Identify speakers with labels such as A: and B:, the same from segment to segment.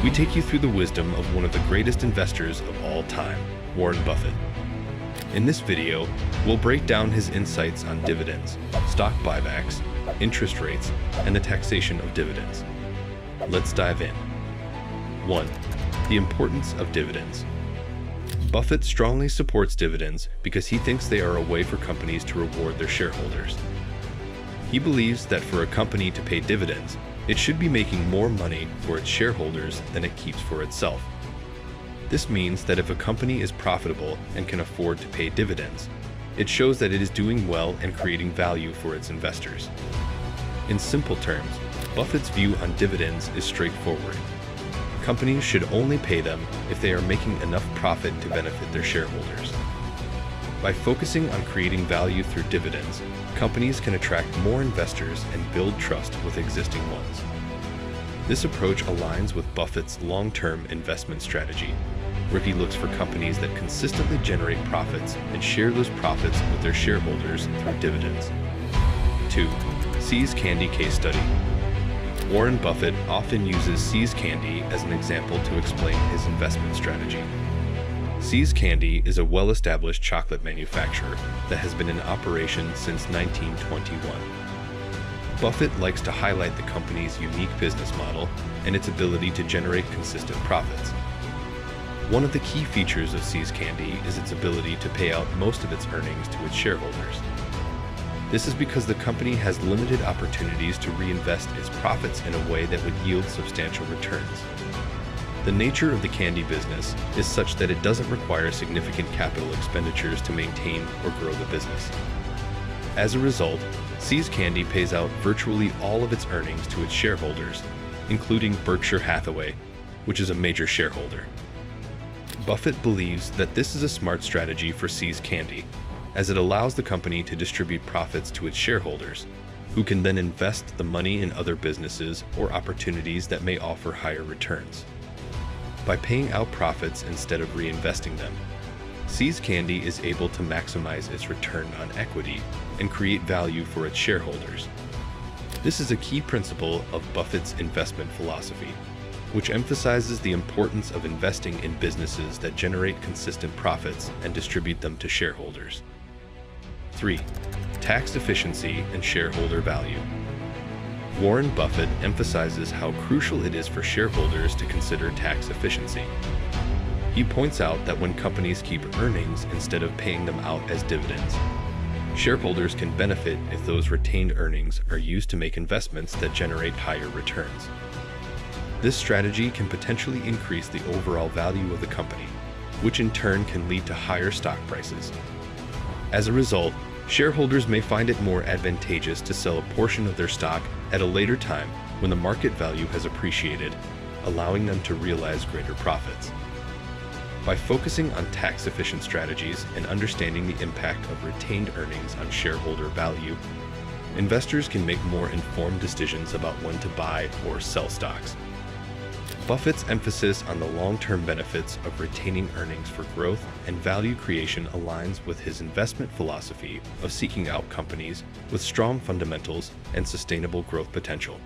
A: we take you through the wisdom of one of the greatest investors of all time, Warren Buffett. In this video, we'll break down his insights on dividends, stock buybacks, interest rates, and the taxation of dividends. Let's dive in. 1. The importance of dividends. Buffett strongly supports dividends because he thinks they are a way for companies to reward their shareholders. He believes that for a company to pay dividends, it should be making more money for its shareholders than it keeps for itself. This means that if a company is profitable and can afford to pay dividends, it shows that it is doing well and creating value for its investors. In simple terms, Buffett's view on dividends is straightforward. Companies should only pay them if they are making enough profit to benefit their shareholders. By focusing on creating value through dividends, companies can attract more investors and build trust with existing ones. This approach aligns with Buffett's long-term investment strategy, where he looks for companies that consistently generate profits and share those profits with their shareholders through dividends. 2. See's Candy Case Study. Warren Buffett often uses See's Candy as an example to explain his investment strategy. See's Candy is a well-established chocolate manufacturer that has been in operation since 1921. Buffett likes to highlight the company's unique business model and its ability to generate consistent profits. One of the key features of See's Candy is its ability to pay out most of its earnings to its shareholders. This is because the company has limited opportunities to reinvest its profits in a way that would yield substantial returns. The nature of the candy business is such that it doesn't require significant capital expenditures to maintain or grow the business. As a result, See's Candy pays out virtually all of its earnings to its shareholders, including Berkshire Hathaway, which is a major shareholder. Buffett believes that this is a smart strategy for See's Candy, as it allows the company to distribute profits to its shareholders, who can then invest the money in other businesses or opportunities that may offer higher returns. By paying out profits instead of reinvesting them, See's Candy is able to maximize its return on equity and create value for its shareholders. This is a key principle of Buffett's investment philosophy, which emphasizes the importance of investing in businesses that generate consistent profits and distribute them to shareholders. 3. Tax efficiency and shareholder value. Warren Buffett emphasizes how crucial it is for shareholders to consider tax efficiency. He points out that when companies keep earnings instead of paying them out as dividends, shareholders can benefit if those retained earnings are used to make investments that generate higher returns. This strategy can potentially increase the overall value of the company, which in turn can lead to higher stock prices. As a result, shareholders may find it more advantageous to sell a portion of their stock at a later time when the market value has appreciated, allowing them to realize greater profits. By focusing on tax-efficient strategies and understanding the impact of retained earnings on shareholder value, investors can make more informed decisions about when to buy or sell stocks. Buffett's emphasis on the long-term benefits of retaining earnings for growth and value creation aligns with his investment philosophy of seeking out companies with strong fundamentals and sustainable growth potential.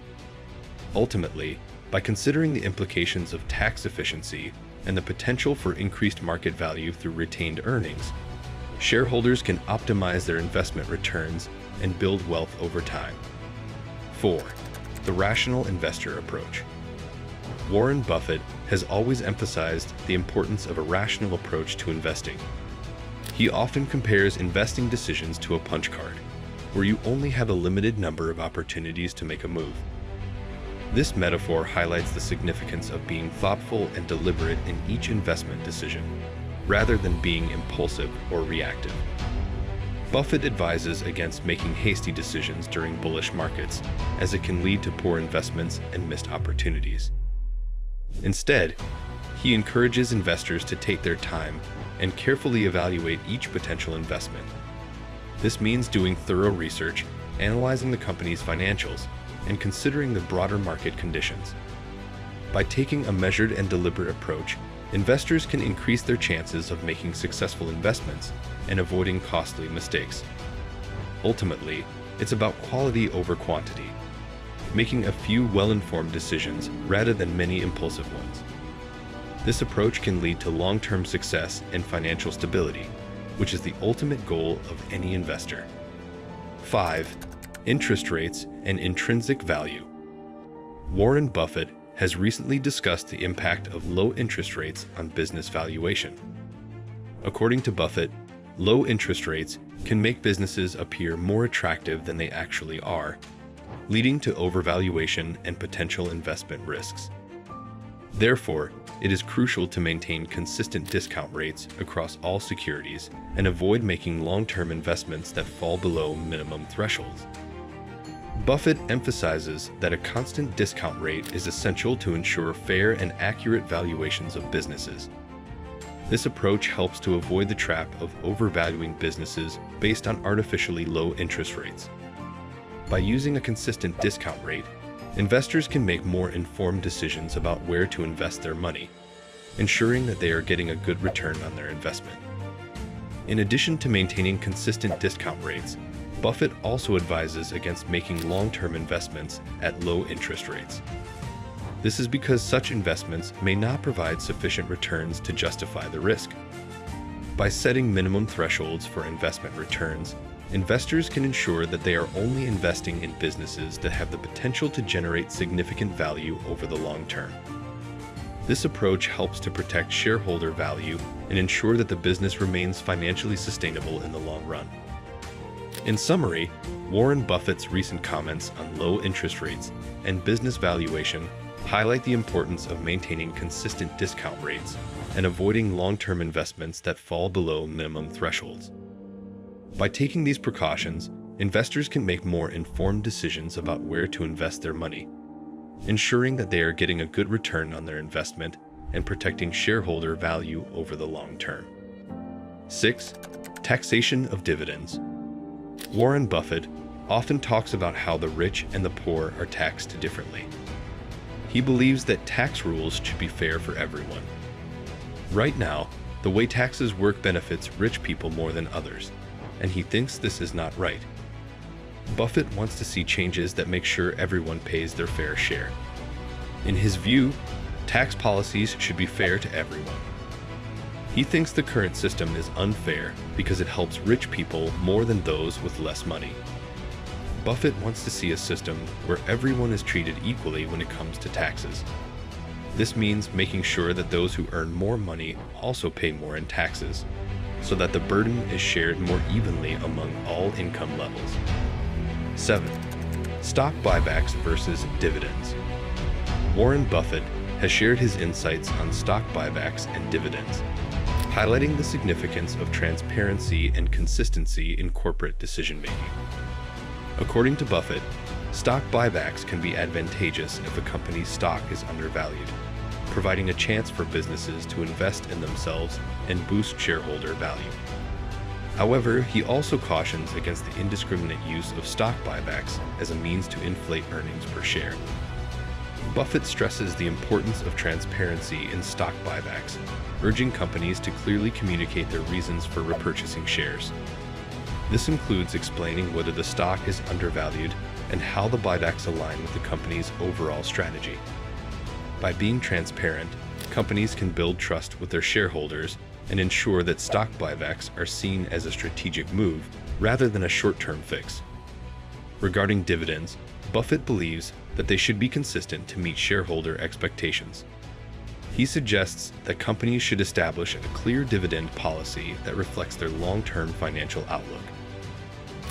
A: Ultimately, by considering the implications of tax efficiency and the potential for increased market value through retained earnings, shareholders can optimize their investment returns and build wealth over time. 4. The rational investor approach. Warren Buffett has always emphasized the importance of a rational approach to investing. He often compares investing decisions to a punch card, where you only have a limited number of opportunities to make a move. This metaphor highlights the significance of being thoughtful and deliberate in each investment decision, rather than being impulsive or reactive. Buffett advises against making hasty decisions during bullish markets, as it can lead to poor investments and missed opportunities. Instead, he encourages investors to take their time and carefully evaluate each potential investment. This means doing thorough research, analyzing the company's financials, and considering the broader market conditions. By taking a measured and deliberate approach, investors can increase their chances of making successful investments and avoiding costly mistakes. Ultimately, it's about quality over quantity. making a few well-informed decisions rather than many impulsive ones. This approach can lead to long-term success and financial stability, which is the ultimate goal of any investor. 5. Interest rates and intrinsic value. Warren Buffett has recently discussed the impact of low interest rates on business valuation. According to Buffett, low interest rates can make businesses appear more attractive than they actually are, leading to overvaluation and potential investment risks. Therefore, it is crucial to maintain consistent discount rates across all securities and avoid making long-term investments that fall below minimum thresholds. Buffett emphasizes that a constant discount rate is essential to ensure fair and accurate valuations of businesses. This approach helps to avoid the trap of overvaluing businesses based on artificially low interest rates. By using a consistent discount rate, investors can make more informed decisions about where to invest their money, ensuring that they are getting a good return on their investment. In addition to maintaining consistent discount rates, Buffett also advises against making long-term investments at low interest rates. This is because such investments may not provide sufficient returns to justify the risk. By setting minimum thresholds for investment returns, investors can ensure that they are only investing in businesses that have the potential to generate significant value over the long term. This approach helps to protect shareholder value and ensure that the business remains financially sustainable in the long run. In summary, Warren Buffett's recent comments on low interest rates and business valuation highlight the importance of maintaining consistent discount rates and avoiding long-term investments that fall below minimum thresholds. By taking these precautions, investors can make more informed decisions about where to invest their money, ensuring that they are getting a good return on their investment and protecting shareholder value over the long term. 6. Taxation of dividends. Warren Buffett often talks about how the rich and the poor are taxed differently. He believes that tax rules should be fair for everyone. Right now, the way taxes work benefits rich people more than others, and he thinks this is not right. Buffett wants to see changes that make sure everyone pays their fair share. In his view, tax policies should be fair to everyone. He thinks the current system is unfair because it helps rich people more than those with less money. Buffett wants to see a system where everyone is treated equally when it comes to taxes. This means making sure that those who earn more money also pay more in taxes, so that the burden is shared more evenly among all income levels. 7. Stock buybacks versus dividends. Warren Buffett has shared his insights on stock buybacks and dividends, highlighting the significance of transparency and consistency in corporate decision-making. According to Buffett, stock buybacks can be advantageous if a company's stock is undervalued, providing a chance for businesses to invest in themselves and boost shareholder value. However, he also cautions against the indiscriminate use of stock buybacks as a means to inflate earnings per share. Buffett stresses the importance of transparency in stock buybacks, urging companies to clearly communicate their reasons for repurchasing shares. This includes explaining whether the stock is undervalued and how the buybacks align with the company's overall strategy. By being transparent, companies can build trust with their shareholders and ensure that stock buybacks are seen as a strategic move rather than a short-term fix. Regarding dividends, Buffett believes that they should be consistent to meet shareholder expectations. He suggests that companies should establish a clear dividend policy that reflects their long-term financial outlook.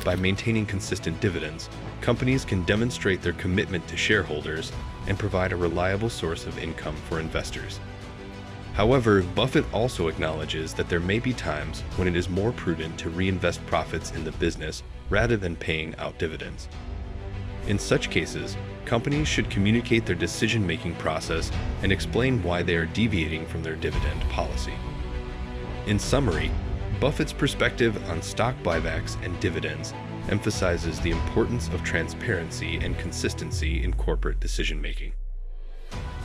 A: By maintaining consistent dividends, companies can demonstrate their commitment to shareholders and provide a reliable source of income for investors. However, Buffett also acknowledges that there may be times when it is more prudent to reinvest profits in the business rather than paying out dividends. In such cases, companies should communicate their decision-making process and explain why they are deviating from their dividend policy. In summary, Buffett's perspective on stock buybacks and dividends emphasizes the importance of transparency and consistency in corporate decision-making.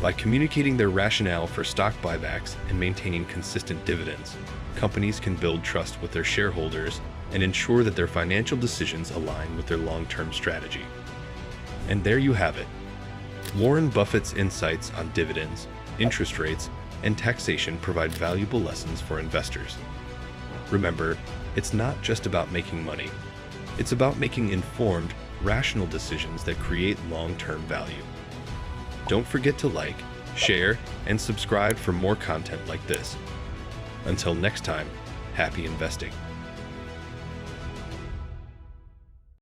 A: By communicating their rationale for stock buybacks and maintaining consistent dividends, companies can build trust with their shareholders and ensure that their financial decisions align with their long-term strategy. And there you have it. Warren Buffett's insights on dividends, interest rates, and taxation provide valuable lessons for investors. Remember, it's not just about making money. It's about making informed, rational decisions that create long-term value. Don't forget to like, share, and subscribe for more content like this. Until next time, happy investing.